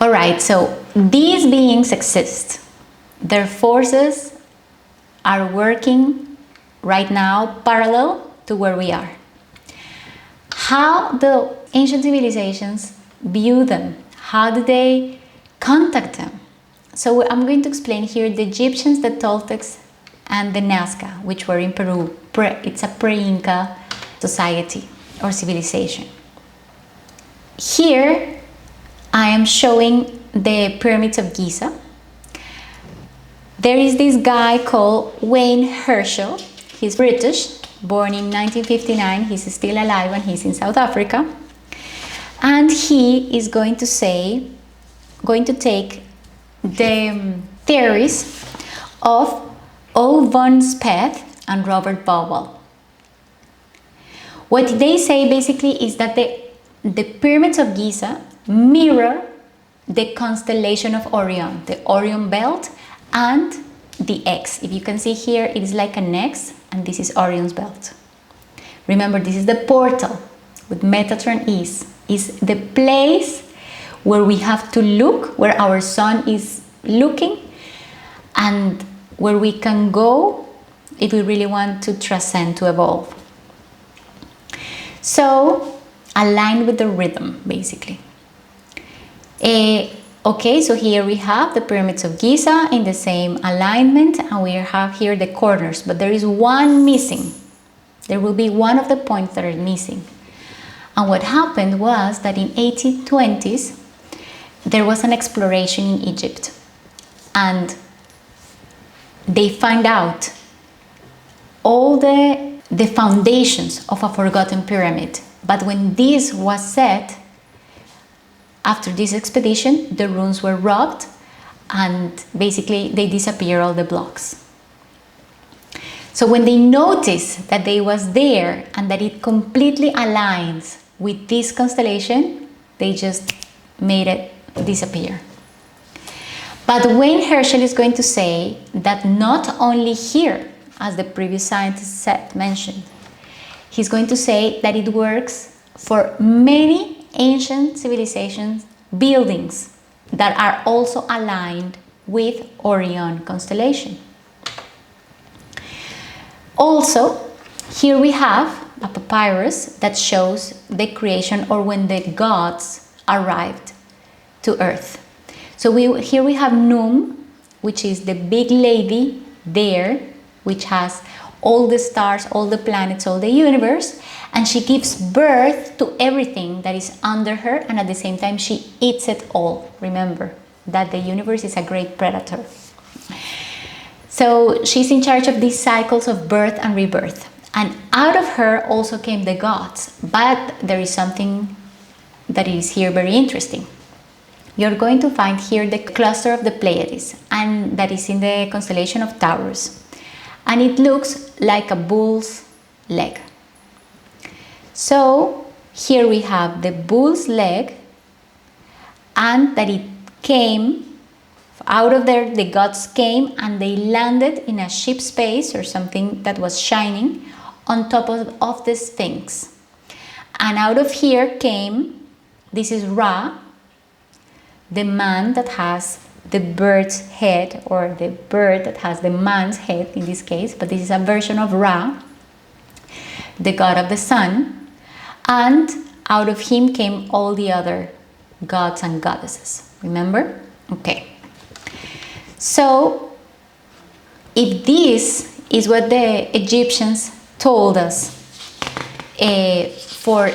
All right, so these beings exist. Their forces are working right now parallel to where we are. How the ancient civilizations view them, how do they contact them? So I'm going to explain here the Egyptians, the Toltecs, and the Nazca, which were in Peru. It's a pre-Inca society or civilization. Here I am showing the pyramids of Giza. There is this guy called Wayne Herschel. He's British, born in 1959. He's still alive and he's in South Africa. And he is going to take the theories of O. von Speth and Robert Bauval. What they say basically is that the pyramids of Giza mirror the constellation of Orion, the Orion belt, and the X. If you can see here, it is like an X, and this is Orion's belt. Remember, this is the portal with Metatron is the place where we have to look, where our sun is looking, and where we can go if we really want to transcend, to evolve. So, aligned with the rhythm, basically. Okay, so here we have the pyramids of Giza in the same alignment, and we have here the corners, but there is one missing. There will be one of the points that are missing. And what happened was that in 1820s, there was an exploration in Egypt, and they found out all the foundations of a forgotten pyramid. But when this was set, after this expedition, the ruins were robbed and basically they disappeared, all the blocks. So when they noticed that they was there and that it completely aligns with this constellation, they just made it disappear. But Wayne Herschel is going to say that not only here, as the previous scientist mentioned, he's going to say that it works for many ancient civilizations buildings that are also aligned with Orion constellation. Also, here we have a papyrus that shows the creation, or when the gods arrived to Earth. So here we have Num, which is the big lady there, which has all the stars, all the planets, all the universe, and she gives birth to everything that is under her, and at the same time she eats it all. Remember that the universe is a great predator. So she's in charge of these cycles of birth and rebirth, and out of her also came the gods. But there is something that is here very interesting. You're going to find here the cluster of the Pleiades, and that is in the constellation of Taurus, and it looks like a bull's leg. So here we have the bull's leg, and that it came out of there, the gods came and they landed in a ship space or something that was shining on top of the Sphinx. And out of here came, this is Ra, the man that has the bird's head, or the bird that has the man's head in this case, but this is a version of Ra, the god of the sun. And out of him came all the other gods and goddesses. Remember? Okay. So, if this is what the Egyptians told us for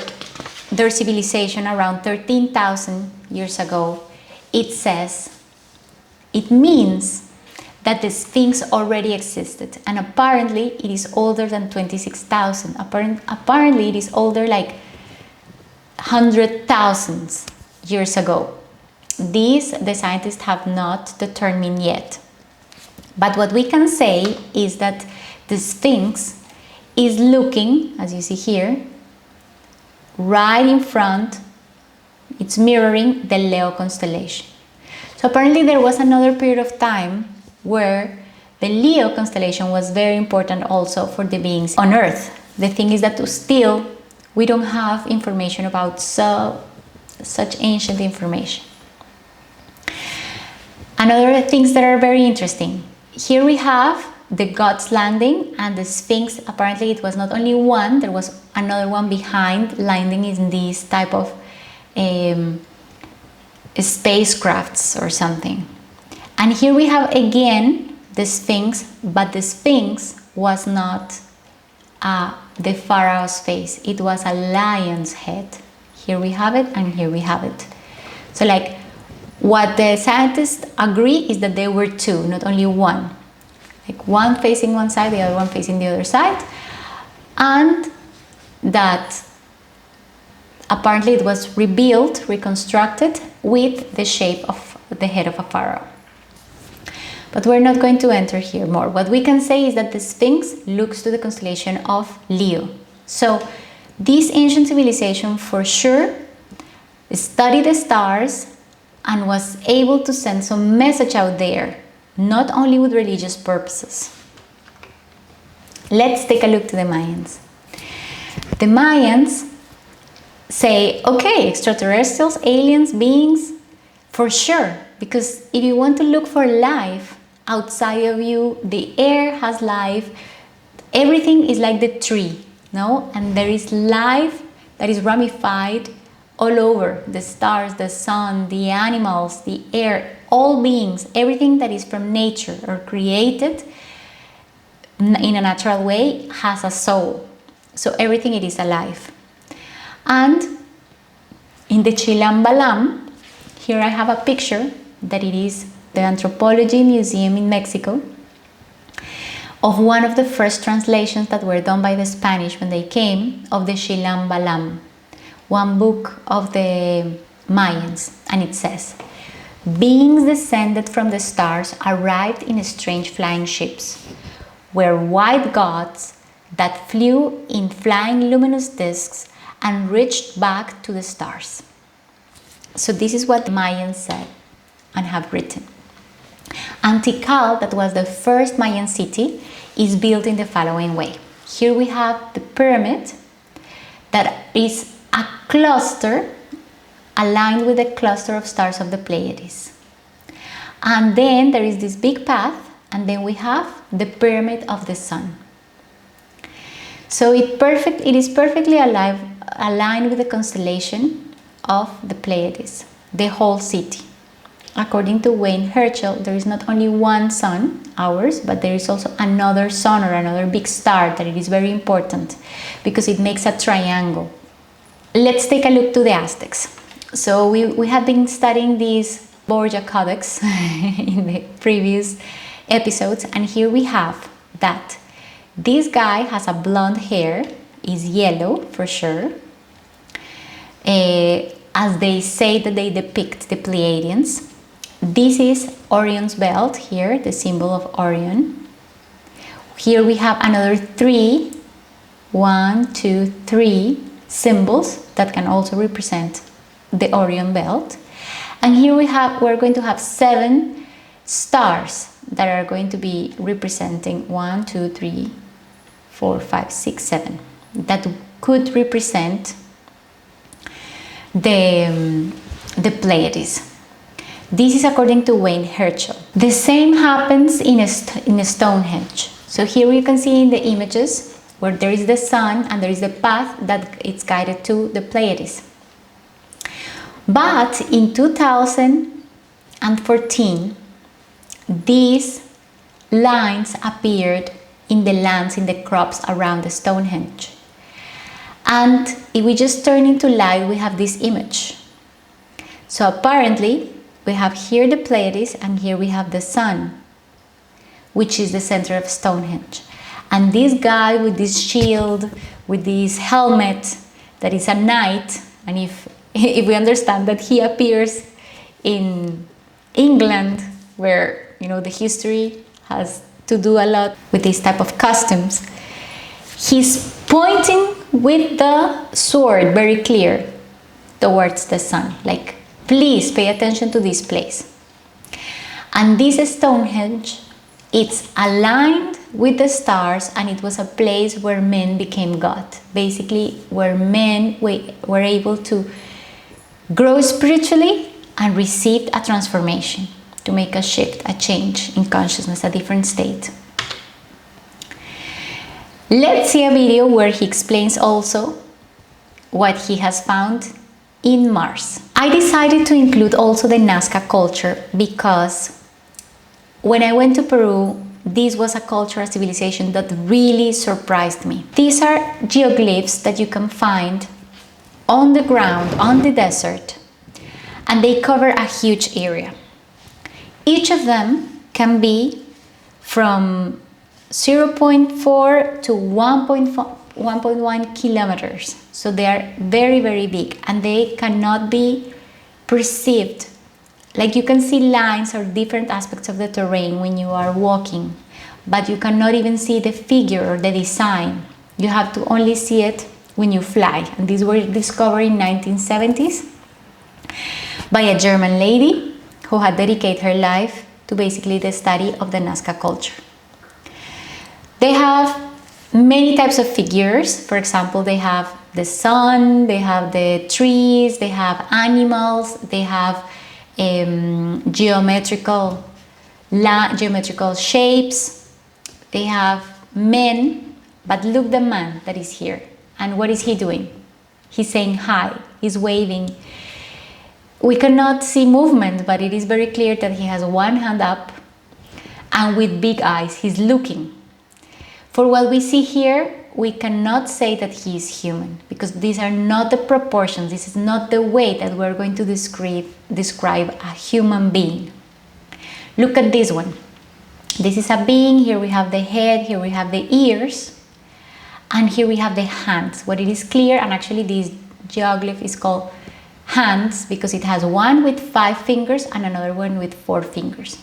their civilization around 13,000 years ago, it means that the Sphinx already existed, and apparently it is older than 26,000. Apparently it is older like 100,000 years ago. These the scientists have not determined yet. But what we can say is that the Sphinx is looking, as you see here, right in front. It's mirroring the Leo constellation. So apparently there was another period of time where the Leo constellation was very important also for the beings on Earth. The thing is that still we don't have information about such ancient information. Another things that are very interesting. Here we have the God's landing and the Sphinx. Apparently it was not only one, there was another one behind landing in these type of spacecrafts or something. And here we have again the Sphinx, but the Sphinx was not the pharaoh's face, it was a lion's head. Here we have it and here we have it. So like what the scientists agree is that there were two, not only one. Like one facing one side, the other one facing the other side. And that apparently it was rebuilt, reconstructed with the shape of the head of a pharaoh. But we're not going to enter here more. What we can say is that the Sphinx looks to the constellation of Leo. So this ancient civilization for sure studied the stars and was able to send some message out there, not only with religious purposes. Let's take a look to the Mayans. The Mayans say, okay, extraterrestrials, aliens, beings, for sure, because if you want to look for life outside of you, the air has life, everything is like the tree, no? And there is life that is ramified all over, the stars, the sun, the animals, the air, all beings, everything that is from nature or created in a natural way has a soul. So everything it is alive. And in the Chilambalam, here I have a picture that it is the Anthropology Museum in Mexico of one of the first translations that were done by the Spanish when they came of the Chilambalam, one book of the Mayans, and it says, beings descended from the stars arrived in strange flying ships, were white gods that flew in flying luminous discs and reached back to the stars. So this is what the Mayans said and have written. Tikal, that was the first Mayan city, is built in the following way. Here we have the pyramid that is a cluster aligned with the cluster of stars of the Pleiades. And then there is this big path, and then we have the pyramid of the sun. So it is perfectly aligned with the constellation of the Pleiades, the whole city. According to Wayne Herschel, there is not only one sun, ours, but there is also another sun or another big star that it is very important because it makes a triangle. Let's take a look to the Aztecs. So we have been studying these Borgia Codex in the previous episodes, and here we have that this guy has a blonde hair, is yellow for sure, as they say that they depict the Pleiadians. This is Orion's belt here, the symbol of Orion. Here we have another 3 symbols that can also represent the Orion belt. And here we're going to have 7 stars that are going to be representing 1, 2, 3, 4, 5, 6, 7. That could represent the Pleiades. This is according to Wayne Herschel. The same happens in Stonehenge. So here you can see in the images where there is the sun and there is the path that it's guided to the Pleiades. But in 2014, these lines appeared in the lands, in the crops around the Stonehenge. And if we just turn into light, we have this image. So apparently, we have here the Pleiades and here we have the sun, which is the center of Stonehenge. And this guy with this shield, with this helmet, that is a knight, and if we understand that he appears in England, where the history has to do a lot with this type of customs, he's pointing with the sword very clear towards the sun, like, please pay attention to this place. And this Stonehenge, it's aligned with the stars, and it was a place where men became God. Basically, where men were able to grow spiritually and received a transformation. to make a shift, a change in consciousness, a different state. Let's see a video where he explains also what he has found in Mars. I decided to include also the Nazca culture because when I went to Peru, this was a culture, a civilization that really surprised me. These are geoglyphs that you can find on the ground, on the desert, and they cover a huge area. Each of them can be from 0.4 to 1.1 kilometers. So they are very, very big, and they cannot be perceived. Like you can see lines or different aspects of the terrain when you are walking, but you cannot even see the figure or the design. You have to only see it when you fly. And these were discovered in 1970s by a German lady who had dedicated her life to basically the study of the Nazca culture. They have many types of figures. For example, they have the sun, they have the trees, they have animals, they have geometrical shapes, they have men. But look, the man that is here, and what is he doing? He's saying hi, he's waving. We cannot see movement, but it is very clear that he has one hand up and with big eyes, he's looking. For what we see here, we cannot say that he is human, because these are not the proportions, this is not the way that we're going to describe a human being. Look at this one. This is a being. Here we have the head, here we have the ears, and here we have the hands. What it is clear, and actually this geoglyph is called hands because it has one with 5 fingers and another one with 4 fingers.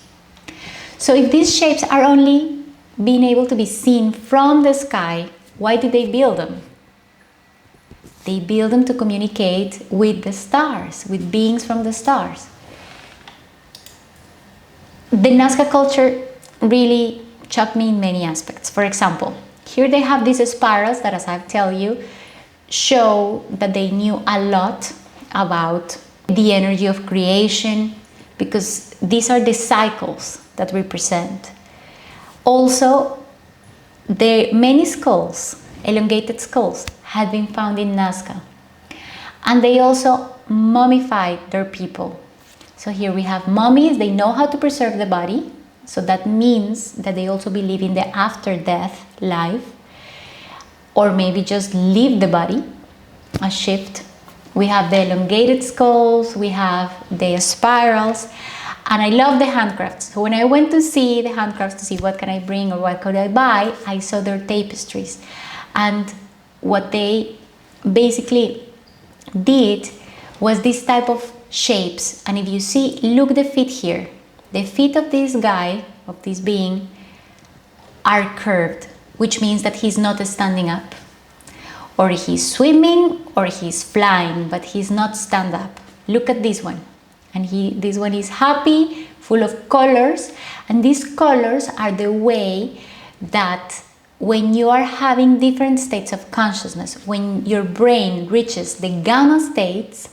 So if these shapes are only being able to be seen from the sky, why did they build them? They build them to communicate with the stars, with beings from the stars. The Nazca culture really shocked me in many aspects. For example, here they have these spirals that, as I tell you, show that they knew a lot about the energy of creation, because these are the cycles that represent. Also, many skulls, elongated skulls, had been found in Nazca. And they also mummified their people. So here we have mummies. They know how to preserve the body. So that means that they also believe in the after-death life. Or maybe just leave the body, a shift. We have the elongated skulls. We have the spirals. And I love the handcrafts. So when I went to see the handcrafts to see what can I bring or what could I buy, I saw their tapestries. And what they basically did was this type of shapes. And if you see, look the feet here. The feet of this guy, of this being, are curved, which means that he's not standing up. Or he's swimming or he's flying, but he's not stand up. Look at this one. And this one is happy, full of colors. And these colors are the way that when you are having different states of consciousness, when your brain reaches the gamma states,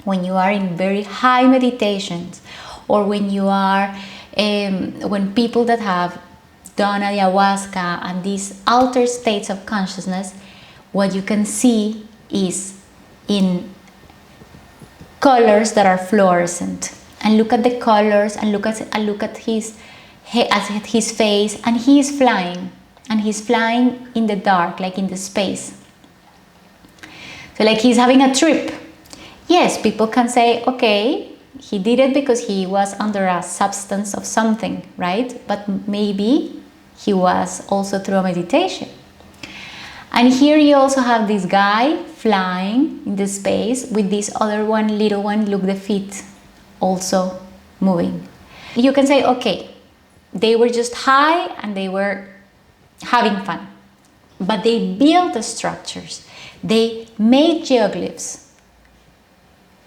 when you are in very high meditations, or when you are, when people that have done ayahuasca and these altered states of consciousness, what you can see is in colors that are fluorescent. And look at the colors, and look at his face, and he is flying, and he's flying in the dark, like in the space. So like he's having a trip. Yes, people can say, okay, he did it because he was under a substance of something, right? But maybe he was also through a meditation. And here you also have this guy flying in the space with this other one, little one, look, the feet also moving. You can say, okay, they were just high and they were having fun. But they built the structures. They made geoglyphs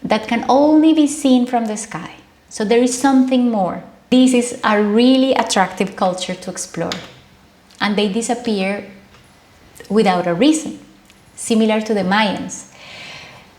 that can only be seen from the sky. So there is something more. This is a really attractive culture to explore. And they disappear without a reason, similar to the Mayans.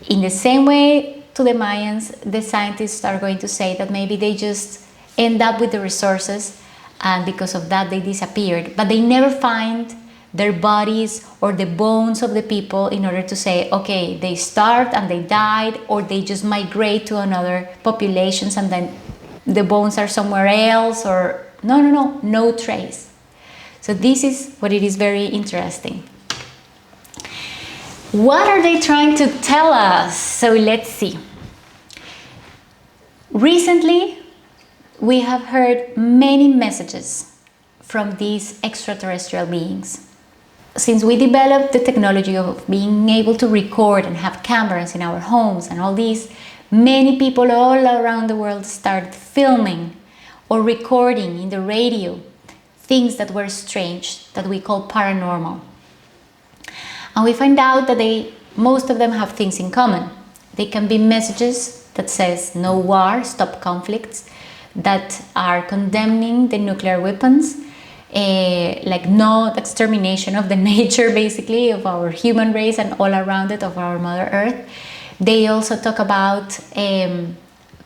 In the same way to the Mayans, the scientists are going to say that maybe they just end up with the resources, and because of that they disappeared. But they never find their bodies or the bones of the people in order to say, okay, they starved and they died, or they just migrate to another populations and then the bones are somewhere else, or no trace. So this is what it is very interesting. What are they trying to tell us? So let's see. Recently, we have heard many messages from these extraterrestrial beings. Since we developed the technology of being able to record and have cameras in our homes and all these, many people all around the world started filming or recording in the radio things that were strange, that we call paranormal. And we find out that most of them have things in common. They can be messages that says no war, stop conflicts, that are condemning the nuclear weapons, like no extermination of the nature, basically, of our human race and all around it, of our Mother Earth. They also talk about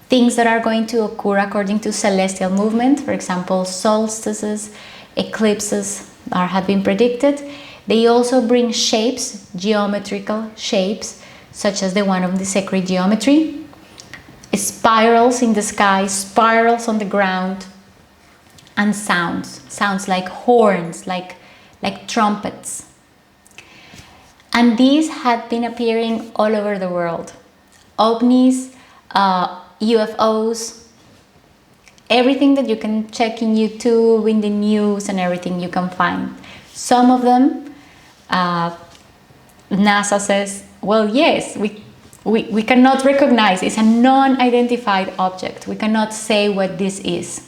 things that are going to occur according to celestial movement. For example, solstices, eclipses have been predicted. They also bring shapes, geometrical shapes, such as the one of the sacred geometry, spirals in the sky, spirals on the ground, and sounds like horns, like trumpets. And these had been appearing all over the world. OVNIs, UFOs, everything that you can check in YouTube, in the news and everything you can find. Some of them, NASA says, well, yes, we cannot recognize, it's a non-identified object. We cannot say what this is.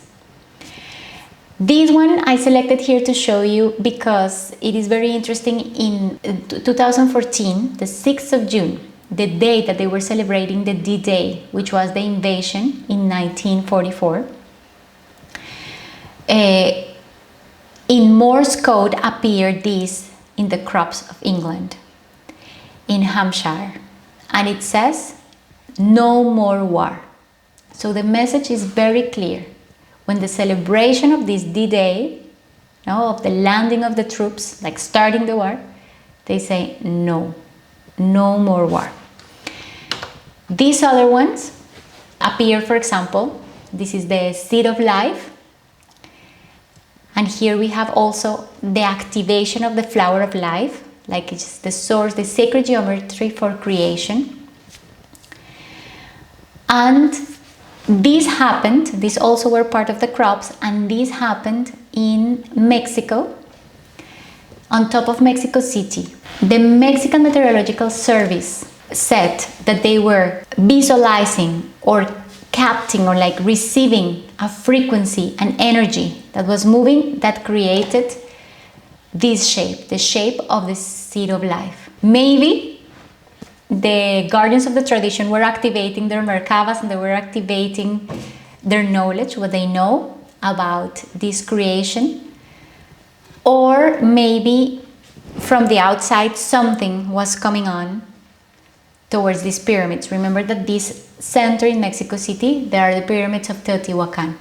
This one I selected here to show you because it is very interesting. In 2014, the 6th of June, the day that they were celebrating the D-Day, which was the invasion in 1944, in Morse code appeared this in the crops of England, in Hampshire, and it says, no more war. So the message is very clear. When the celebration of this D-Day, of the landing of the troops, like starting the war, they say no more war. These other ones appear, for example, this is the seed of life. And here we have also the activation of the flower of life, like it's the source, the sacred geometry for creation. And these also were part of the crops, and these happened in Mexico, on top of Mexico City. The Mexican Meteorological Service said that they were visualizing or capturing or like receiving a frequency, an energy that was moving, that created this shape, the shape of the seed of life. Maybe the guardians of the tradition were activating their Merkabas and they were activating their knowledge, what they know about this creation. Or maybe from the outside something was coming on towards these pyramids. Remember that this center in Mexico City, there are the pyramids of Teotihuacan.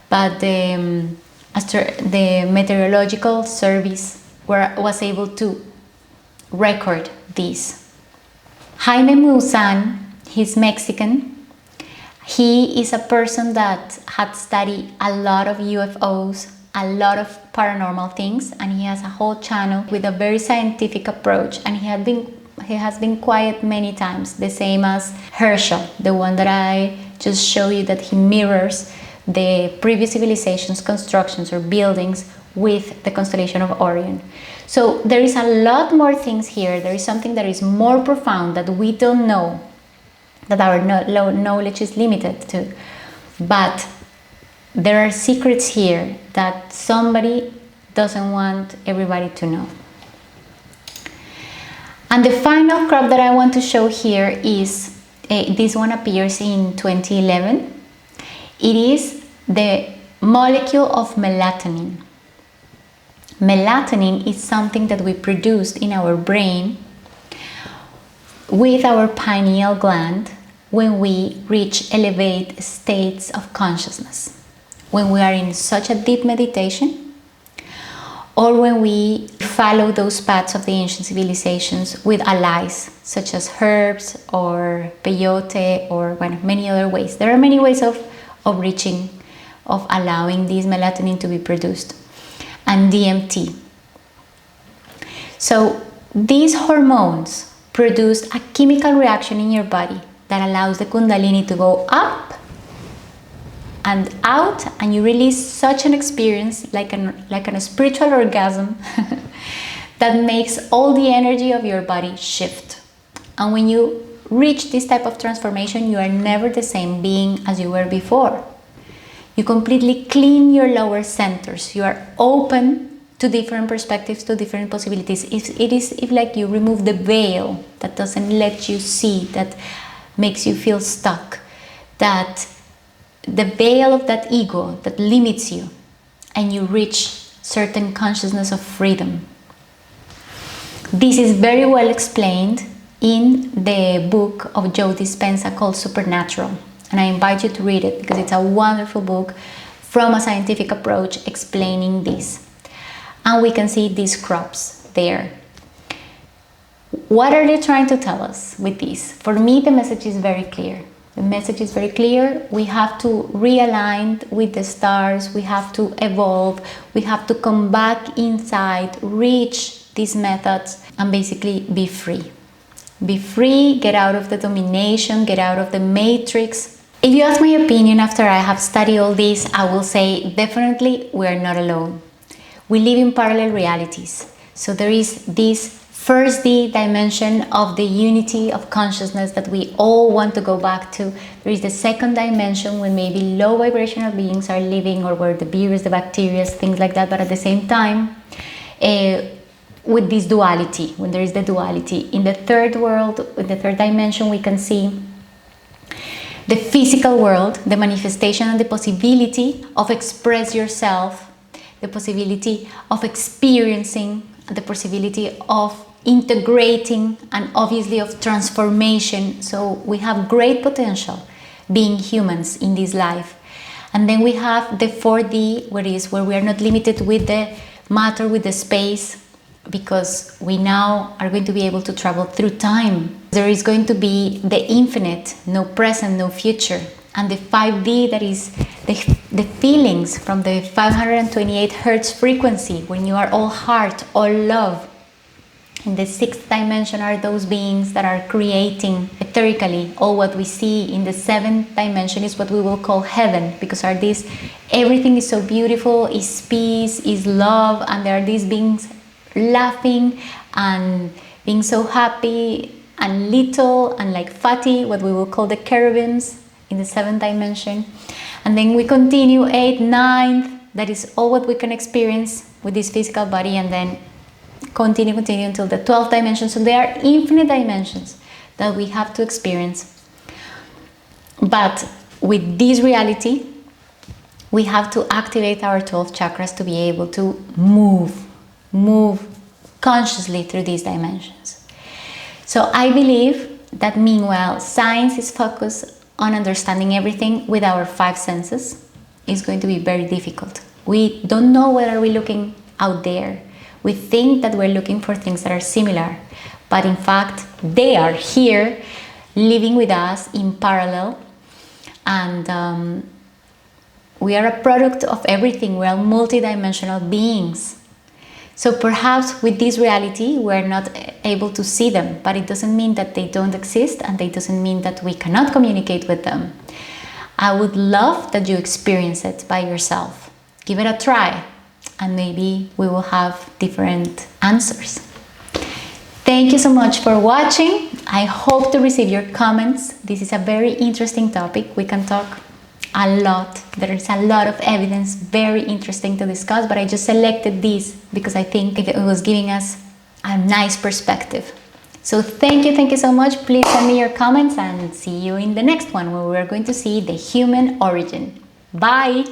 But the meteorological service was able to record this. Jaime Maussan, he's Mexican. He is a person that had studied a lot of UFOs, a lot of paranormal things, and he has a whole channel with a very scientific approach, and he has been quiet many times, the same as Herschel, the one that I just showed you, that he mirrors the previous civilizations' constructions or buildings with the constellation of Orion. So there is a lot more things here. There is something that is more profound that we don't know, that our knowledge is limited to. But there are secrets here that somebody doesn't want everybody to know. And the final crop that I want to show here is, this one appears in 2011. It is the molecule of melatonin. Melatonin is something that we produce in our brain with our pineal gland when we reach elevated states of consciousness. when we are in such a deep meditation, or when we follow those paths of the ancient civilizations with allies, such as herbs or peyote or many other ways. There are many ways of reaching, of allowing this melatonin to be produced, and DMT. So these hormones produce a chemical reaction in your body that allows the Kundalini to go up and out, and you release such an experience like a spiritual orgasm that makes all the energy of your body shift. And when you reach this type of transformation, you are never the same being as you were before. You completely clean your lower centers. You are open to different perspectives, to different possibilities. It is like you remove the veil that doesn't let you see, that makes you feel stuck, that the veil of that ego that limits you, and you reach certain consciousness of freedom. This is very well explained in the book of Joe Dispensa called Supernatural, and I invite you to read it because it's a wonderful book from a scientific approach explaining this. And we can see these crops there. What are they trying to tell us with this? For me, the message is very clear. The message is very clear. We have to realign with the stars. We have to evolve. We have to come back inside, reach these methods, and basically be free. Be free, get out of the domination, get out of the matrix. If you ask my opinion after I have studied all this, I will say definitely we are not alone. We live in parallel realities. So there is this first D dimension of the unity of consciousness that we all want to go back to. There is the second dimension when maybe low vibrational beings are living, or where the virus, the bacteria, things like that, but at the same time, with this duality, when there is the duality. In the third world, in the third dimension, we can see the physical world, the manifestation and the possibility of express yourself, the possibility of experiencing, the possibility of integrating, and obviously of transformation. So we have great potential being humans in this life. And then we have the 4D, where we are not limited with the matter, with the space, because we now are going to be able to travel through time. There is going to be the infinite, no present, no future. And the 5D, that is the feelings from the 528 hertz frequency, when you are all heart, all love. In the 6th dimension are those beings that are creating etherically. All what we see in the 7th dimension is what we will call heaven, because everything is so beautiful, is peace, is love, and there are these beings laughing and being so happy and little and like fatty, what we will call the cherubims in the 7th dimension. And then we continue 8th, 9th, that is all what we can experience with this physical body, and then continue until the 12th dimension. So there are infinite dimensions that we have to experience. But with this reality, we have to activate our 12 chakras to be able to move consciously through these dimensions. So I believe that meanwhile, science is focused on understanding everything with our 5 senses. It's going to be very difficult. We don't know what are we looking out there. We think that we're looking for things that are similar, but in fact, they are here, living with us in parallel, and we are a product of everything. We are multidimensional beings. So perhaps with this reality, we're not able to see them, but it doesn't mean that they don't exist, and it doesn't mean that we cannot communicate with them. I would love that you experience it by yourself. Give it a try, and maybe we will have different answers. Thank you so much for watching. I hope to receive your comments. This is a very interesting topic. We can talk a lot. There is a lot of evidence, very interesting to discuss, but I just selected this because I think it was giving us a nice perspective. So thank you so much. Please send me your comments, and see you in the next one, where we're going to see the human origin. Bye!